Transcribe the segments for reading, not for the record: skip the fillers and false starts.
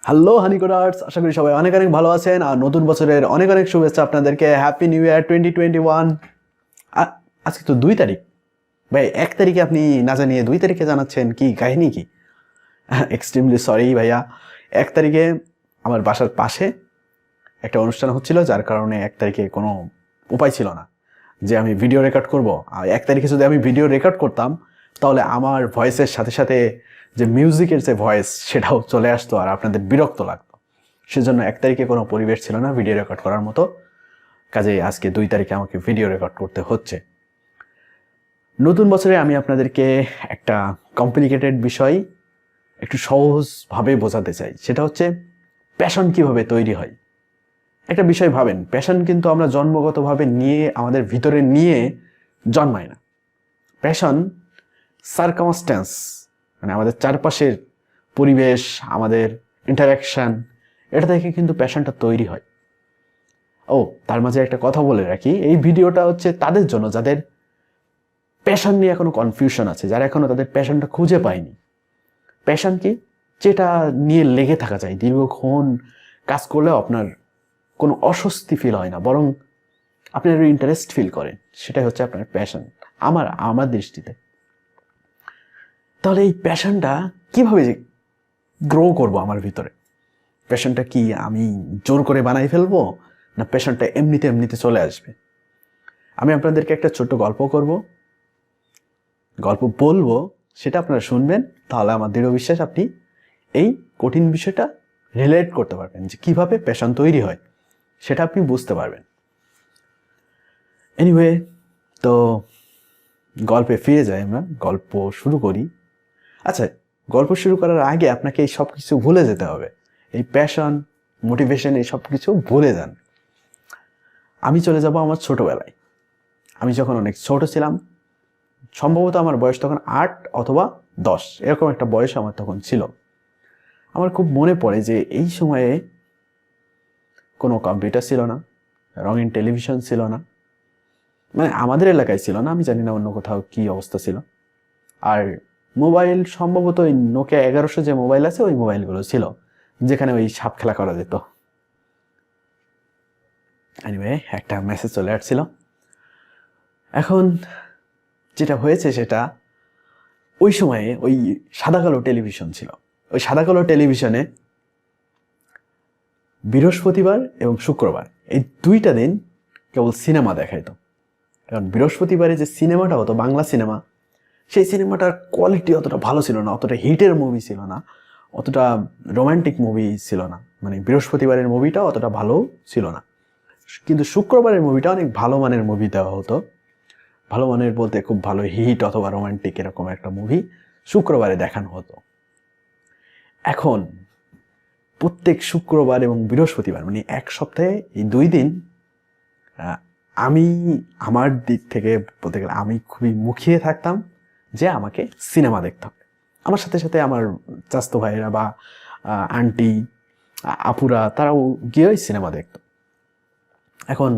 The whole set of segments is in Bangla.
হ্যালো হানি কোডার্স, আশা করি সবাই অনেক অনেক ভালো আছেন আর নতুন বছরের অনেক অনেক শুভেচ্ছা আপনাদেরকে। Happy new year 2021। আজকে তো 2 তারিখ ভাই, 1 তারিখে আপনি না জানিয়ে 2 তারিখে জানাচ্ছেন, কি কাহিনী কি? এক্সট্রিমলি সরি ভাইয়া। 1 তারিখে আমার বাসার পাশে একটা অনুষ্ঠান হচ্ছিল, যার কারণে 1 তারিখে কোনো উপায় ছিল না যে আমি ভিডিও রেকর্ড করব। আর 1 তারিখে যদি আমি ভিডিও রেকর্ড করতাম তাহলে আমার ভয়েসের সাথে সাথে যে মিউজিকের যে ভয়েস সেটাও চলে আসতো আর আপনাদের বিরক্ত লাগতো। সেজন্য 1 তারিখে কোনো পরিবেশ ছিল না ভিডিও রেকর্ড করার মতো। কাজেই আজকে 2 তারিখে আমাকে ভিডিও রেকর্ড করতে হচ্ছে। নতুন বছরে আমি আপনাদেরকে একটা কমপ্লিকেটেড বিষয় একটু সহজভাবে বোঝাতে চাই। সেটা হচ্ছে প্যাশন কিভাবে তৈরি হয়। একটা বিষয় ভাবেন, প্যাশন কিন্তু আমরা জন্মগতভাবে নিয়ে আমাদের ভিতরে নিয়ে জন্মায় না। প্যাশন সারকামস্ট্যান্স, মানে আমাদের চারপাশের পরিবেশ, আমাদের ইন্টারাকশান, এটা থেকে কিন্তু প্যাশনটা তৈরি হয়। ও তার মাঝে একটা কথা বলে রাখি, এই ভিডিওটা হচ্ছে তাদের জন্য যাদের প্যাশন নিয়ে এখনো কনফিউশন আছে, যারা এখনো তাদের প্যাশনটা খুঁজে পায়নি। প্যাশন কি? যেটা নিয়ে লেগে থাকা যায়, দীর্ঘক্ষণ কাজ করলেও আপনার কোনো অস্বস্তি ফিল হয় না, বরং আপনি আরো ইন্টারেস্ট ফিল করেন। সেটাই হচ্ছে আপনার প্যাশন আমার দৃষ্টিতে। তাহলে এই প্যাশনটা কিভাবে গ্রো করব আমার ভিতরে? প্যাশনটা কি আমি জোর করে বানাই ফেলবো, না প্যাশনটা এমনিতে এমনিতে চলে আসবে? আমি আপনাদেরকে একটা ছোট্ট গল্প বলবো, সেটা আপনারা শুনবেন। তাহলে আমার দৃঢ় বিশ্বাস আপনি এই কঠিন বিষয়টা রিলেট করতে পারবেন, যে কিভাবে প্যাশন তৈরি হয় সেটা আপনি বুঝতে পারবেন। এনিওয়ে, তো গল্পে ফিরে যাই, আমরা গল্প শুরু করি। আচ্ছা, গল্প শুরু করার আগে আপনাকে এই সব কিছু ভুলে যেতে হবে। এই প্যাশন, মোটিভেশন, এই সব কিছু ভুলে যান। আমি চলে যাব আমার ছোটবেলায়। আমি যখন অনেক ছোট ছিলাম, সম্ভবত আমার বয়স তখন 8 অথবা 10, এরকম একটা বয়স আমার তখন ছিল। আমার খুব মনে পড়ে যে এই সময়ে কোনো কম্পিউটার ছিল না, রঙিন টেলিভিশন ছিল না, মানে আমাদের এলাকায় ছিল না, আমি জানি না অন্য কোথাও কি অবস্থা ছিল। আর মোবাইল সম্ভবত ওই নোকিয়া 1100 যে মোবাইল আছে ওই মোবাইলগুলো ছিল, যেখানে ওই সাপ খেলা করা যেত। এনিওয়ে, একটা মেসেজ চলে আসছিল। এখন যেটা হয়েছে সেটা, ওই সময়ে ওই সাদা কালো টেলিভিশন ছিল। ওই সাদা কালো টেলিভিশনে বৃহস্পতিবার এবং শুক্রবার এই 2টা দিন কেবল সিনেমা দেখাইতো। কারণ বৃহস্পতিবারে যে সিনেমাটা হতো, বাংলা সিনেমা, সেই সিনেমাটার কোয়ালিটি অতটা ভালো ছিল না, অতটা হিটের মুভি ছিল না, অতটা রোমান্টিক মুভি ছিল না। মানে বৃহস্পতিবারের মুভিটা অতটা ভালো ছিল না, কিন্তু শুক্রবারের মুভিটা অনেক ভালো মানের মুভি দেওয়া হতো। ভালো মানের বলতে খুব ভালো হিট অথবা রোমান্টিক এরকম একটা মুভি শুক্রবারে দেখানো হতো। এখন প্রত্যেক শুক্রবার এবং বৃহস্পতিবার, মানে এক সপ্তাহে এই 2 দিন, আমি আমার দিক থেকে বলতে গেলে আমি খুবই মুখিয়ে থাকতাম যে আমাকে সিনেমা দেখতে হবে। আমার সাথে সাথে আমার চাচাতো ভাইয়েরা বা আন্টি আপুরা, তারাও গিয়ে ওই সিনেমা দেখত। এখন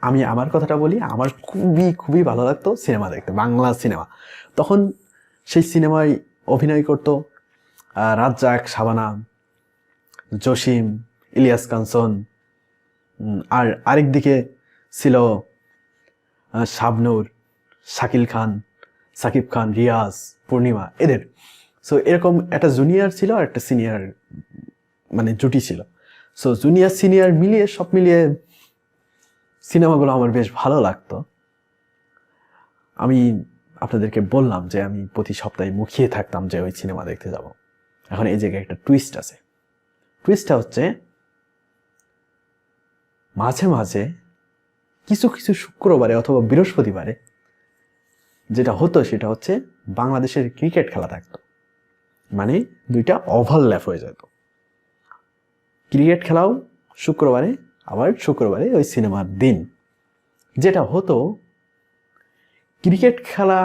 আমি আমার কথাটা বলি, আমার খুবই খুবই ভালো লাগতো সিনেমা দেখতে, বাংলা সিনেমা। তখন সেই সিনেমায় অভিনয় করতো রাজ্জাক, শাবানা, জসিম, ইলিয়াস কাঞ্চন, আর আরেক দিকে ছিল শাবনূর, শাকিল খান, সাকিব খান, রিয়াজ, পূর্ণিমা, এদের। সো এরকম একটা জুনিয়র ছিল আর একটা সিনিয়র, মানে জুটি ছিল। সো জুনিয়র সিনিয়র মিলিয়ে, সব মিলিয়ে সিনেমাগুলো আমার বেশ ভালো লাগতো। আমি আপনাদেরকে বললাম যে আমি প্রতি সপ্তাহে মুখিয়ে থাকতাম যে ওই সিনেমা দেখতে যাব। এখন এই জায়গায় একটা টুইস্ট আছে। টুইস্টটা হচ্ছে, মাঝে মাঝে কিছু কিছু শুক্রবারে অথবা বৃহস্পতিবারে যেটা হতো সেটা হচ্ছে বাংলাদেশের ক্রিকেট খেলা থাকতো। মানে 2টা ওভারল্যাপ হয়ে যেত। ক্রিকেট খেলাও শুক্রবারে, আবার শুক্রবারে ওই সিনেমার দিন। যেটা হতো, ক্রিকেট খেলা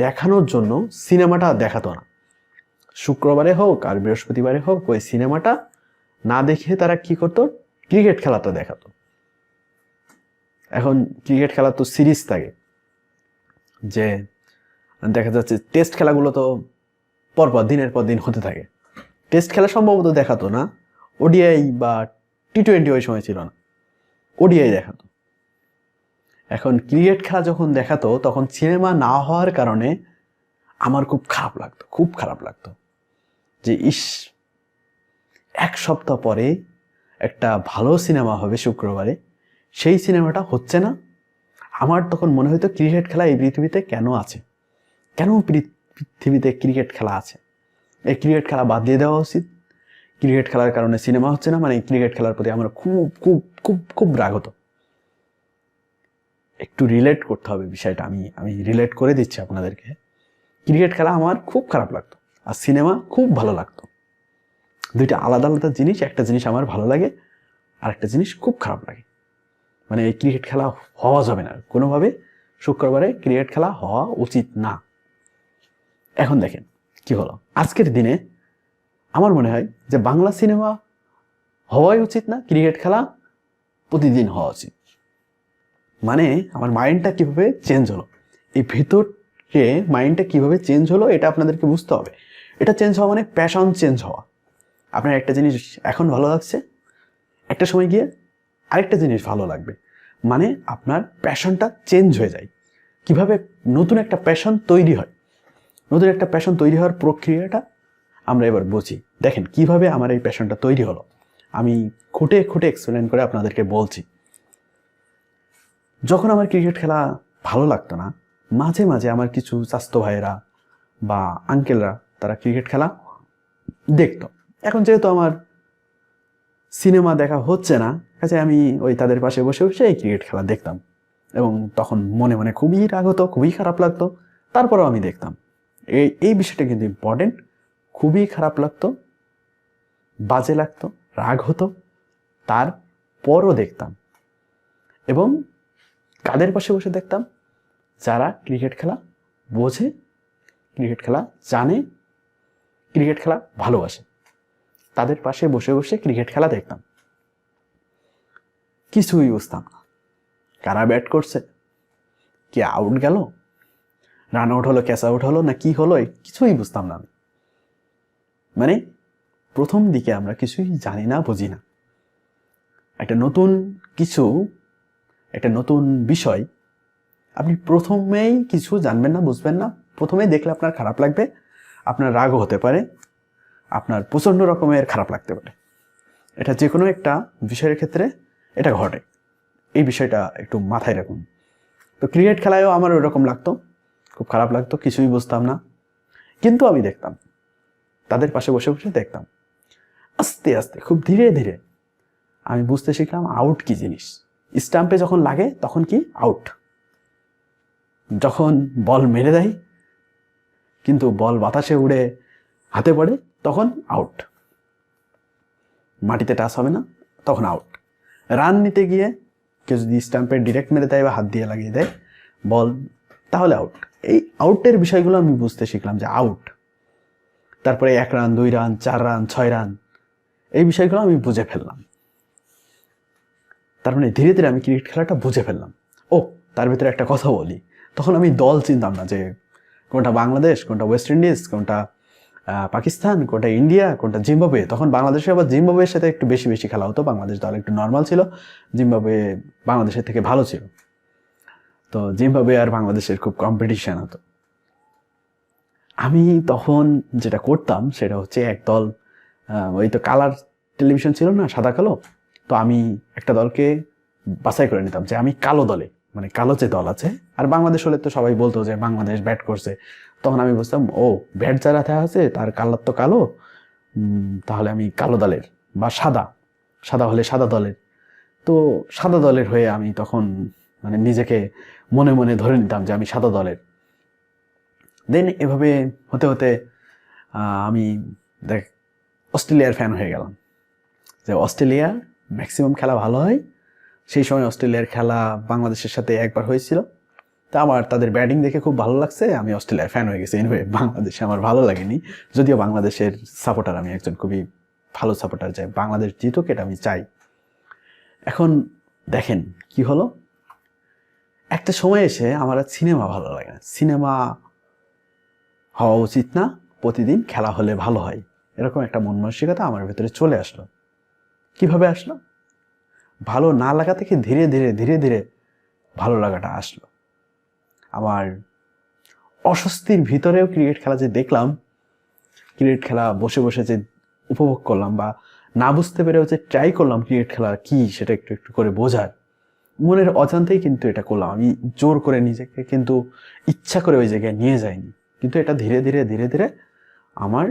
দেখানোর জন্য সিনেমাটা দেখাতো না। শুক্রবারে হোক আর বৃহস্পতিবারে হোক, ওই সিনেমাটা না দেখে তারা কি করতো, ক্রিকেট খেলাটা দেখাতো। এখন ক্রিকেট খেলা তো সিরিজ থাকে, যে দেখা যাচ্ছে টেস্ট খেলাগুলো তো পরপর দিনের পর দিন হতে থাকে। টেস্ট খেলা সম্ভবত দেখাতো না, ওডিআই বা টি-20 ওই সময় ছিল না, ওডিআই দেখাতো। এখন ক্রিকেট খেলা যখন দেখাতো তখন সিনেমা না হওয়ার কারণে আমার খুব খারাপ লাগতো যে ইস, এক সপ্তাহ পরে একটা ভালো সিনেমা হবে শুক্রবারে, সেই সিনেমাটা হচ্ছে না। আমার তখন মনে হতো ক্রিকেট খেলা এই পৃথিবীতে কেন আছে, কেন পৃথিবীতে ক্রিকেট খেলা আছে, এই ক্রিকেট খেলা বাদ দিয়ে দেওয়া উচিত। ক্রিকেট খেলার কারণে সিনেমা হচ্ছে না, মানে ক্রিকেট খেলার প্রতি আমার খুব খুব খুব খুব রাগ হতো। একটু রিলেট করতে হবে বিষয়টা, আমি রিলেট করে দিচ্ছি আপনাদেরকে। ক্রিকেট খেলা আমার খুব খারাপ লাগতো আর সিনেমা খুব ভালো লাগতো। দুইটা আলাদা আলাদা জিনিস, একটা জিনিস আমার ভালো লাগে আর একটা জিনিস খুব খারাপ লাগে। মানে এই ক্রিকেট খেলা হওয়া যাবে না কোনোভাবে, শুক্রবারে ক্রিকেট খেলা হওয়া উচিত না। এখন দেখেন কি হলো, আজকের দিনে আমার মনে হয় যে বাংলা সিনেমা হওয়াই উচিত না, ক্রিকেট খেলা প্রতিদিন হওয়া উচিত। মানে আমার মাইন্ডটা কিভাবে চেঞ্জ হলো, এই ভেতরে মাইন্ডটা কিভাবে চেঞ্জ হলো এটা আপনাদেরকে বুঝতে হবে। এটা চেঞ্জ হওয়া মানে প্যাশন চেঞ্জ হওয়া। আপনার একটা জিনিস এখন ভালো লাগছে, একটা সময় গিয়ে আরেকটা জিনিস ভালো লাগবে, মানে আপনার প্যাশনটা চেঞ্জ হয়ে যায়। কিভাবে নতুন একটা প্যাশন তৈরি হয়, নতুন একটা প্যাশন তৈরি হওয়ার প্রক্রিয়াটা আমরা এবার বুঝি। দেখেন কিভাবে আমার এই প্যাশনটা তৈরি হলো, আমি খুঁটে খুঁটে এক্সপ্লেন করে আপনাদেরকে বলছি। যখন আমার ক্রিকেট খেলা ভালো লাগতো না, মাঝে মাঝে আমার কিছু চাচাতো ভাইয়েরা বা আঙ্কেলরা তারা ক্রিকেট খেলা দেখতো। এখন যেহেতু আমার সিনেমা দেখা হচ্ছে না, কাজে আমি ওই তাদের পাশে বসে বসে এই ক্রিকেট খেলা দেখতাম এবং তখন মনে মনে খুবই রাগ হতো, খুবই খারাপ লাগতো, তারপরেও আমি দেখতাম। এই বিষয়টা কিন্তু ইম্পর্টেন্ট। খুবই খারাপ লাগতো, বাজে লাগতো, রাগ হতো, তারপরও দেখতাম। এবং কাদের পাশে বসে দেখতাম? যারা ক্রিকেট খেলা বোঝে, ক্রিকেট খেলা জানে, ক্রিকেট খেলা ভালোবাসে, তাদের পাশে বসে বসে ক্রিকেট খেলা দেখতাম। কিছুই বুঝতাম না, কারা ব্যাট করছে, কে আউট গেল, রান আউট হলো, ক্যাচ আউট হলো না কি হলো, কিছুই বুঝতাম না আমি। মানে প্রথম দিকে আমরা কিছুই জানি না, বুঝি না। একটা নতুন কিছু, একটা নতুন বিষয় আপনি প্রথমেই কিছু জানবেন না, বুঝবেন না, প্রথমেই দেখলে আপনার খারাপ লাগবে, আপনার রাগও হতে পারে, আপনার প্রচণ্ড রকমের খারাপ লাগতে পারে। এটা যে কোনো একটা বিষয়ের ক্ষেত্রে এটা ঘটে, এই বিষয়টা একটু মাথায় রাখুন। তো ক্রিকেট খেলায়ও আমার ওইরকম লাগতো, খুব খারাপ লাগতো, কিছুই বুঝতাম না, কিন্তু আমি দেখতাম, তাদের পাশে বসে বসে দেখতাম। আস্তে আস্তে খুব ধীরে ধীরে আমি বুঝতে শিখলাম আউট কি জিনিস। স্টাম্পে যখন লাগে তখন কি আউট, যখন বল মেরে দেয় কিন্তু বল বাতাসে উড়ে হাতে পড়ে তখন আউট, মাটিতে টাচ হবে না তখন আউট। রান নিতে গিয়ে কেউ যদি স্টাম্পে ডিরেক্ট মেরে দেয় বা হাত দিয়ে লাগিয়ে দেয় বল, তাহলে আউট। এই আউটের বিষয়গুলো আমি বুঝতে শিখলাম যে আউট। তারপরে 1 রান, 2 রান, 4 রান, 6 রান, এই বিষয়গুলো আমি বুঝে ফেললাম। তার মানে ধীরে ধীরে আমি ক্রিকেট খেলাটা বুঝে ফেললাম। ও তার ভিতরে একটা কথা বলি, তখন আমি দল চিনতাম না যে কোনটা বাংলাদেশ, কোনটা ওয়েস্ট ইন্ডিজ, কোনটা পাকিস্তান, কোনটা ইন্ডিয়া, কোনটা জিম্বাবুয়ে। তখন বাংলাদেশে আবার জিম্বাবুয়ের সাথে একটু বেশি বেশি খেলা হতো, বাংলাদেশ দল একটু নর্মাল ছিল, জিম্বাবুয়ে বাংলাদেশের থেকে ভালো ছিল। তো জিম্বাবুয়ে আর বাংলাদেশের খুব কম্পিটিশন হতো। আমি তখন যেটা করতাম সেটা হচ্ছে একদল, ওই তো কালার টেলিভিশন ছিল না, সাদা কালো, তো আমি একটা দলকে বাছাই করে নিতাম যে আমি কালো দলে, মানে কালো যে দল আছে। আর বাংলাদেশ হলে তো সবাই বলতো যে বাংলাদেশ ব্যাট করছে, তখন আমি বুঝতাম ও ব্যাট যারা আছে তার কালার তো কালো, তাহলে আমি কালো দলের, বা সাদা, সাদা হলে সাদা দলের। তো সাদা দলের হয়ে আমি তখন মানে নিজেকে মনে মনে ধরে নিতাম যে আমি সাদা দলের। দেন এভাবে হতে হতে আমি দেখ অস্ট্রেলিয়ার ফ্যান হয়ে গেলাম, যে অস্ট্রেলিয়া ম্যাক্সিমাম খেলা ভালো হয়। সেই সময় অস্ট্রেলিয়ার খেলা বাংলাদেশের সাথে একবার হয়েছিল, তা আমার তাদের ব্যাটিং দেখে খুব ভালো লাগছে, আমি অস্ট্রেলিয়ার ফ্যান হয়ে গেছি। এনিওয়ে বাংলাদেশে আমার ভালো লাগেনি, যদিও বাংলাদেশের সাপোর্টার, আমি একজন খুবই ভালো সাপোর্টার, চাই বাংলাদেশ জিতুক, এটা আমি চাই। এখন দেখেন কি হলো, একটা সময় এসে আমার আর সিনেমা ভালো লাগে না, সিনেমা হওয়া উচিত না, প্রতিদিন খেলা হলে ভালো হয়, এরকম একটা মন মানসিকতা আমার ভেতরে চলে আসলো। কিভাবে আসলো? ভালো না লাগা থেকে ধীরে ধীরে ধীরে ধীরে ভালো লাগাটা আসলো। আমার অস্বস্তির ভিতরেও ক্রিকেট খেলা যে দেখলাম, ক্রিকেট খেলা বসে বসে যে উপভোগ করলাম, বা না বুঝতে পেরেও যে ট্রাই করলাম ক্রিকেট খেলা কি সেটা একটু একটু করে বোঝার, মনের অজান্তেই কিন্তু এটা করলাম। আমি জোর করে নিজেকে কিন্তু ইচ্ছা করে ওই জায়গায় নিয়ে যাইনি, কিন্তু এটা ধীরে ধীরে ধীরে ধীরে আমার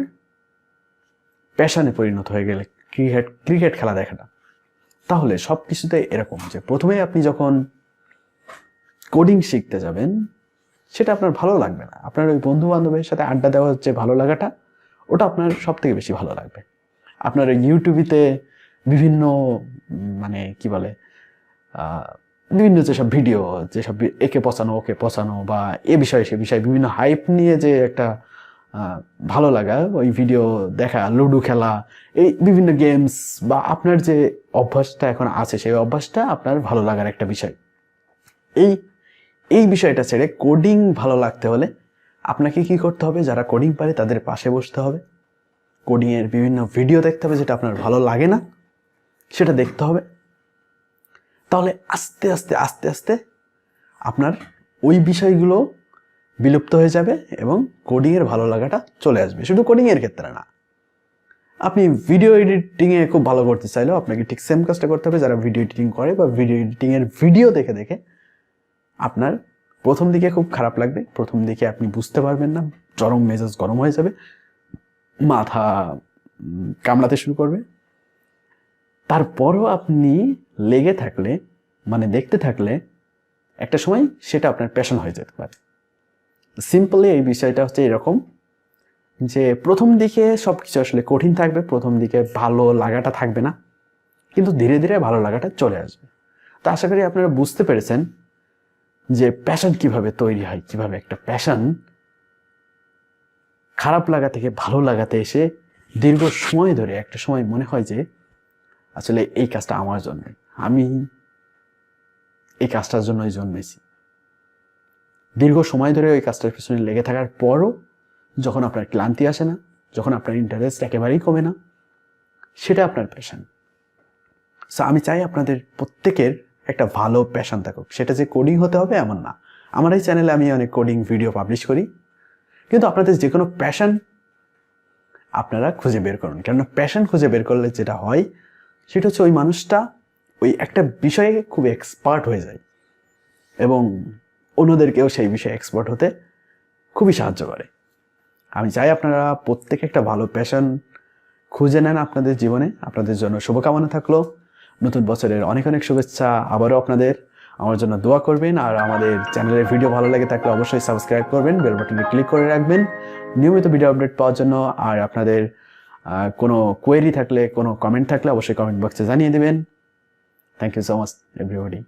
প্যাশনে পরিণত হয়ে গেলে ক্রিকেট খেলা দেখাটা। তাহলে সব কিছুতে এরকম যে প্রথমে আপনি যখন কোডিং শিখতে যাবেন সেটা আপনার ভালো লাগবে না, আপনার ওই বন্ধু বান্ধবের সাথে আড্ডা দেওয়ার যে ভালো লাগাটা ওটা আপনার সব থেকে বেশি ভালো লাগবে। আপনার ওই ইউটিউবিতে বিভিন্ন মানে কি বলে বিভিন্ন যেসব ভিডিও, যেসব একে পচানো ওকে পচানো বা এ বিষয়ে সে বিষয়ে বিভিন্ন হাইপ নিয়ে যে একটা ভালো লাগা, ওই ভিডিও দেখা, লুডো খেলা, এই বিভিন্ন গেমস, বা আপনার যে অভ্যাসটা এখন আছে সেই অভ্যাসটা আপনার ভালো লাগার একটা বিষয়। এই এই বিষয়টা ছেড়ে কোডিং ভালো লাগতে হলে আপনাকে কি করতে হবে? যারা কোডিং পারে তাদের পাশে বসতে হবে, কোডিংয়ের বিভিন্ন ভিডিও দেখতে হবে, যেটা আপনার ভালো লাগে না সেটা দেখতে হবে। তাহলে আস্তে আস্তে আস্তে আস্তে আপনার ওই বিষয়গুলো বিলুপ্ত হয়ে যাবে এবং কোডিংয়ের ভালো লাগাটা চলে আসবে। শুধু কোডিংয়ের ক্ষেত্রে না, আপনি ভিডিও এডিটিংয়ে খুব ভালো করতে চাইলেও আপনাকে ঠিক সেম কাজটা করতে হবে যারা ভিডিও এডিটিং করে, বা ভিডিও এডিটিংয়ের ভিডিও দেখে দেখে আপনার প্রথম দিকে খুব খারাপ লাগবে, প্রথম দিকে আপনি বুঝতে পারবেন না, চরম মেজাজ গরম হয়ে যাবে, মাথা কামড়াতে শুরু করবে। তারপরও আপনি লেগে থাকলে, মানে দেখতে থাকলে, একটা সময় সেটা আপনার প্যাশন হয়ে যেতে পারে। সিম্পলি এই বিষয়টা হচ্ছে এরকম যে প্রথম দিকে সব কিছু আসলে কঠিন থাকবে, প্রথম দিকে ভালো লাগাটা থাকবে না, কিন্তু ধীরে ধীরে ভালো লাগাটা চলে আসবে। তো আশা করি আপনারা বুঝতে পেরেছেন যে প্যাশন কিভাবে তৈরি হয়, কিভাবে একটা প্যাশন খারাপ লাগা থেকে ভালো লাগাতে এসে দীর্ঘ সময় ধরে একটা সময় মনে হয় যে আসলে এই কাজটা আমার জন্য, আমি এই কাজটার জন্যই জন্মেছি। দীর্ঘ সময় ধরে ওই কাজটার পিছনে লেগে থাকার পরও যখন আপনার ক্লান্তি আসে না, যখন আপনার ইন্টারেস্ট একেবারেই কমে না, সেটা আপনার প্যাশন। সো আমি চাই আপনাদের প্রত্যেকের একটা ভালো প্যাশন থাকুক, সেটা যে কোডিং হতে হবে এমন না। আমার এই চ্যানেলে আমি অনেক কোডিং ভিডিও পাবলিশ করি, কিন্তু আপনাদের যে কোনো প্যাশন আপনারা খুঁজে বের করুন। কেননা প্যাশন খুঁজে বের করলে যেটা হয় সেটা হচ্ছে ওই মানুষটা ওই একটা বিষয়ে খুব এক্সপার্ট হয়ে যায় এবং অন্যদেরকেও সেই বিষয়ে এক্সপার্ট হতে খুবই সাহায্য করে। আমি চাই আপনারা প্রত্যেকে একটা ভালো প্যাশন খুঁজে নেন আপনাদের জীবনে। আপনাদের জন্য শুভকামনা থাকলো, নতুন বছরের অনেক অনেক শুভেচ্ছা। আবারও আপনাদের আমার জন্য দোয়া করবেন, আর আমাদের চ্যানেলের ভিডিও ভালো লাগে থাকলে অবশ্যই সাবস্ক্রাইব করবেন, বেল বাটনে ক্লিক করে রাখবেন নিয়মিত ভিডিও আপডেট পাওয়ার জন্য। আর আপনাদের কোনো কোয়েরি থাকলে, কোনো কমেন্ট থাকলে অবশ্যই কমেন্ট বক্সে জানিয়ে দেবেন। Thank you so much everybody.